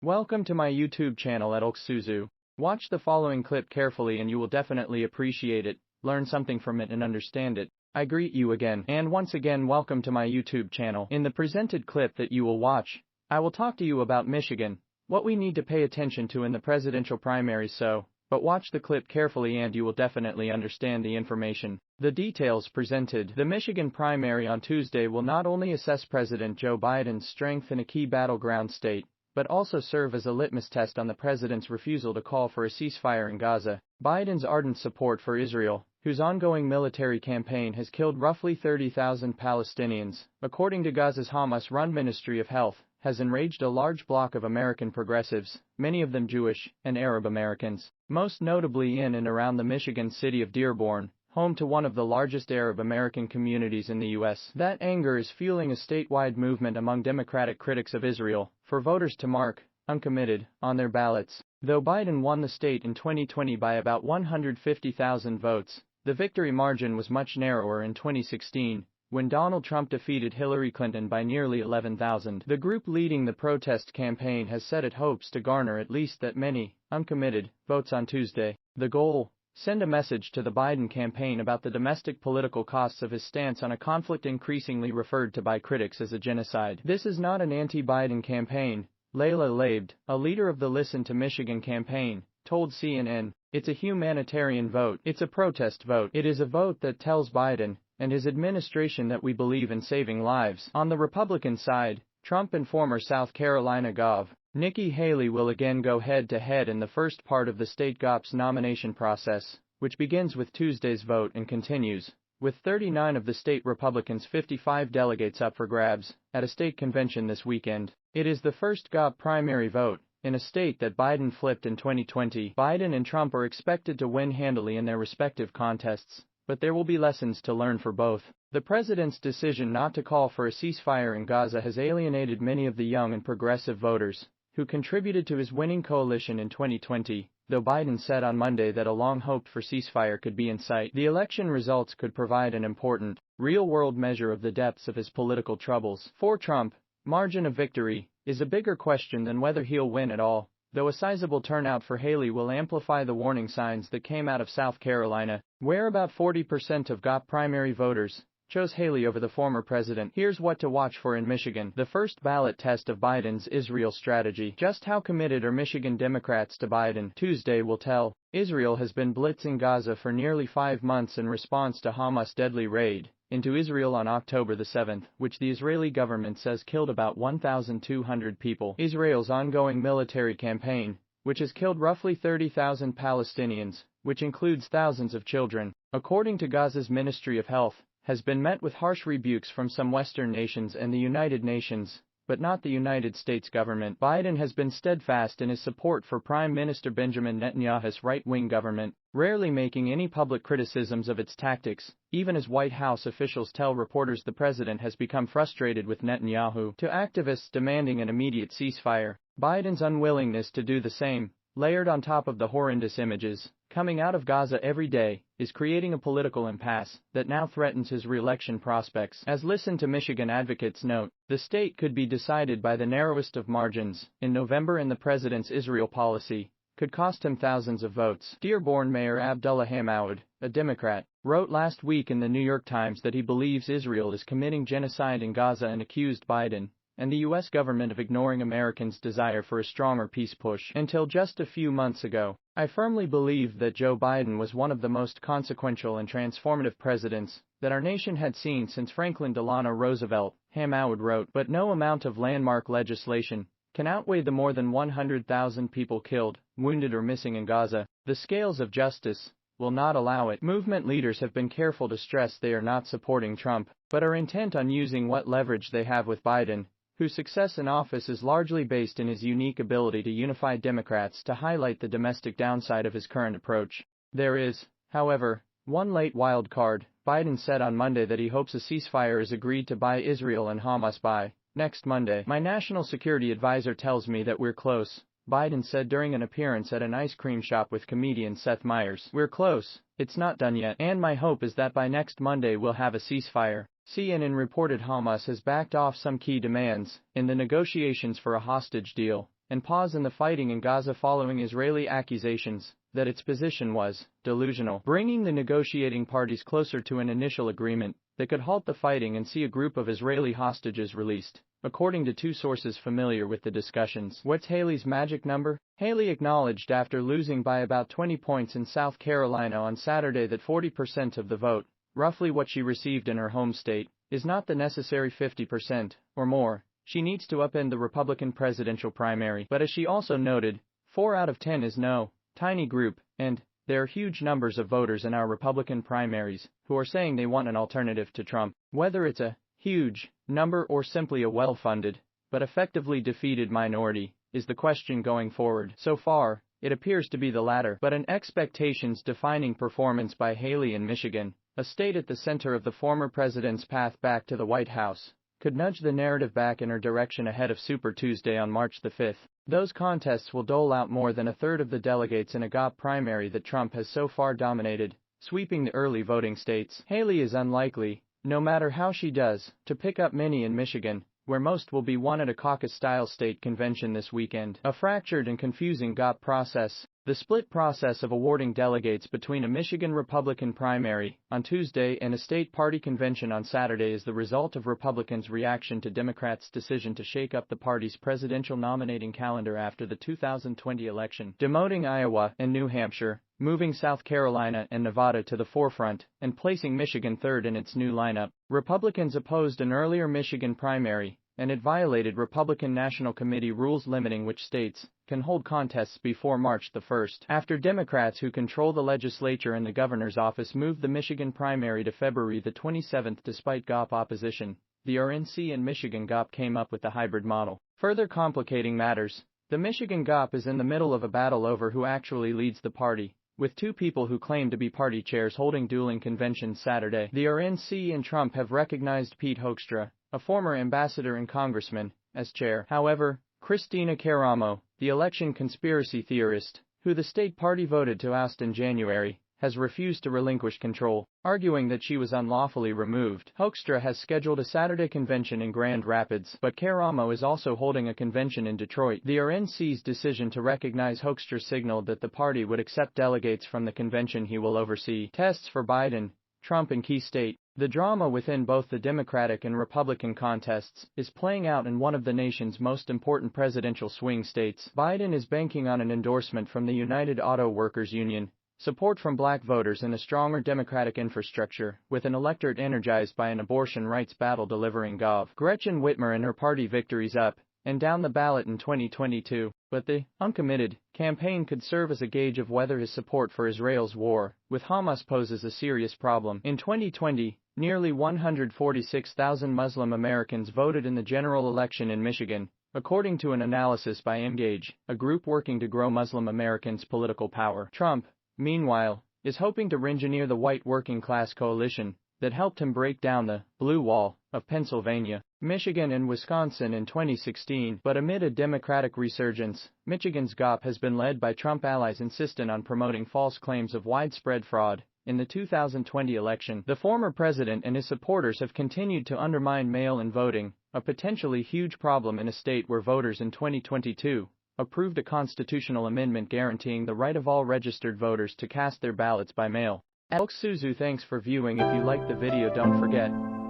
Welcome to my YouTube channel at Alexandru. Watch the following clip carefully and you will definitely appreciate it, learn something from it and understand it. I greet you again and once again welcome to my YouTube channel. In the presented clip that you will watch, I will talk to you about Michigan, what we need to pay attention to in the presidential primaries but watch the clip carefully and you will definitely understand the information. The details presented. The Michigan primary on Tuesday will not only assess President Joe Biden's strength in a key battleground state, but also serve as a litmus test on the president's refusal to call for a ceasefire in Gaza. Biden's ardent support for Israel, whose ongoing military campaign has killed roughly 30,000 Palestinians, according to Gaza's Hamas-run Ministry of Health, has enraged a large bloc of American progressives, many of them Jewish and Arab Americans, most notably in and around the Michigan city of Dearborn, home to one of the largest Arab American communities in the U.S. That anger is fueling a statewide movement among Democratic critics of Israel for voters to mark uncommitted on their ballots. Though Biden won the state in 2020 by about 150,000 votes, the victory margin was much narrower in 2016, when Donald Trump defeated Hillary Clinton by nearly 11,000. The group leading the protest campaign has said it hopes to garner at least that many uncommitted votes on Tuesday. The goal: send a message to the Biden campaign about the domestic political costs of his stance on a conflict increasingly referred to by critics as a genocide. This is not an anti-Biden campaign, Layla Labed, a leader of the Listen to Michigan campaign, told CNN. It's a humanitarian vote. It's a protest vote. It is a vote that tells Biden and his administration that we believe in saving lives. On the Republican side, Trump and former South Carolina Gov. Nikki Haley will again go head-to-head in the first part of the state GOP's nomination process, which begins with Tuesday's vote and continues, with 39 of the state Republicans' 55 delegates up for grabs, at a state convention this weekend. It is the first GOP primary vote in a state that Biden flipped in 2020. Biden and Trump are expected to win handily in their respective contests, but there will be lessons to learn for both. The president's decision not to call for a ceasefire in Gaza has alienated many of the young and progressive voters who contributed to his winning coalition in 2020, though Biden said on Monday that a long-hoped-for ceasefire could be in sight. The election results could provide an important, real-world measure of the depths of his political troubles. For Trump, margin of victory is a bigger question than whether he'll win at all, though a sizable turnout for Haley will amplify the warning signs that came out of South Carolina, where about 40% of GOP primary voters chose Haley over the former president. Here's what to watch for in Michigan. The first ballot test of Biden's Israel strategy. Just how committed are Michigan Democrats to Biden? Tuesday will tell. Israel has been blitzing Gaza for nearly 5 months in response to Hamas' deadly raid into Israel on October the 7th, which the Israeli government says killed about 1,200 people. Israel's ongoing military campaign, which has killed roughly 30,000 Palestinians, which includes thousands of children, according to Gaza's Ministry of Health, has been met with harsh rebukes from some Western nations and the United Nations, but not the United States government. Biden has been steadfast in his support for Prime Minister Benjamin Netanyahu's right-wing government, rarely making any public criticisms of its tactics, even as White House officials tell reporters the president has become frustrated with Netanyahu. To activists demanding an immediate ceasefire, Biden's unwillingness to do the same, layered on top of the horrendous images coming out of Gaza every day, is creating a political impasse that now threatens his re-election prospects. As Listen to Michigan advocates note, the state could be decided by the narrowest of margins in November, and the president's Israel policy could cost him thousands of votes. Dearborn Mayor Abdullah Hammoud, a Democrat, wrote last week in the New York Times that he believes Israel is committing genocide in Gaza and accused Biden and the U.S. government of ignoring Americans' desire for a stronger peace push. Until just a few months ago, I firmly believed that Joe Biden was one of the most consequential and transformative presidents that our nation had seen since Franklin Delano Roosevelt, Hammoud wrote, but no amount of landmark legislation can outweigh the more than 100,000 people killed, wounded or missing in Gaza. The scales of justice will not allow it. Movement leaders have been careful to stress they are not supporting Trump, but are intent on using what leverage they have with Biden, whose success in office is largely based in his unique ability to unify Democrats, to highlight the domestic downside of his current approach. There is, however, one late wild card. Biden said on Monday that he hopes a ceasefire is agreed to by Israel and Hamas by next Monday. My national security advisor tells me that we're close, Biden said during an appearance at an ice cream shop with comedian Seth Meyers. We're close, it's not done yet, and my hope is that by next Monday we'll have a ceasefire. CNN reported Hamas has backed off some key demands in the negotiations for a hostage deal, and pause in the fighting in Gaza following Israeli accusations that its position was delusional, bringing the negotiating parties closer to an initial agreement that could halt the fighting and see a group of Israeli hostages released. According to two sources familiar with the discussions. What's Haley's magic number? Haley acknowledged after losing by about 20 points in South Carolina on Saturday that 40% of the vote, roughly what she received in her home state, is not the necessary 50% or more. She needs to upend the Republican presidential primary. But as she also noted, 4 out of 10 is no tiny group, and there are huge numbers of voters in our Republican primaries who are saying they want an alternative to Trump. Whether it's a huge number or simply a well-funded but effectively defeated minority is the question going forward. So far, it appears to be the latter, but an expectations-defining performance by Haley in Michigan, a state at the center of the former president's path back to the White House, could nudge the narrative back in her direction ahead of Super Tuesday on March the 5th. Those contests will dole out more than a third of the delegates in a GOP primary that Trump has so far dominated, sweeping the early voting states. Haley is unlikely, no matter how she does, to pick up many in Michigan, where most will be won at a caucus-style state convention this weekend. A fractured and confusing GOP process. The split process of awarding delegates between a Michigan Republican primary on Tuesday and a state party convention on Saturday is the result of Republicans' reaction to Democrats' decision to shake up the party's presidential nominating calendar after the 2020 election, demoting Iowa and New Hampshire, moving South Carolina and Nevada to the forefront, and placing Michigan third in its new lineup. Republicans opposed an earlier Michigan primary, and it violated Republican National Committee rules limiting which states can hold contests before March the 1st. After Democrats who control the legislature and the governor's office moved the Michigan primary to February the 27th despite GOP opposition, the RNC and Michigan GOP came up with the hybrid model. Further complicating matters, the Michigan GOP is in the middle of a battle over who actually leads the party, with two people who claim to be party chairs holding dueling conventions Saturday. The RNC and Trump have recognized Pete Hoekstra, a former ambassador and congressman, as chair. However, Christina Caramo, the election conspiracy theorist, who the state party voted to oust in January, has refused to relinquish control, arguing that she was unlawfully removed. Hoekstra has scheduled a Saturday convention in Grand Rapids, but Caramo is also holding a convention in Detroit. The RNC's decision to recognize Hoekstra signaled that the party would accept delegates from the convention he will oversee. Tests for Biden, Trump in key state. The drama within both the Democratic and Republican contests is playing out in one of the nation's most important presidential swing states. Biden is banking on an endorsement from the United Auto Workers Union, support from black voters and a stronger Democratic infrastructure, with an electorate energized by an abortion rights battle-delivering Gov. Gretchen Whitmer and her party victories up and down the ballot in 2022, but the uncommitted campaign could serve as a gauge of whether his support for Israel's war with Hamas poses a serious problem. In 2020, nearly 146,000 Muslim Americans voted in the general election in Michigan, according to an analysis by Engage, a group working to grow Muslim Americans' political power. Trump, meanwhile, is hoping to re-engineer the white working-class coalition that helped him break down the blue wall of Pennsylvania, Michigan and Wisconsin in 2016. But amid a Democratic resurgence, Michigan's GOP has been led by Trump allies insistent on promoting false claims of widespread fraud. In the 2020 election, the former president and his supporters have continued to undermine mail-in voting, a potentially huge problem in a state where voters in 2022 approved a constitutional amendment guaranteeing the right of all registered voters to cast their ballots by mail. Alexandru, thanks for viewing. If you liked the video, don't forget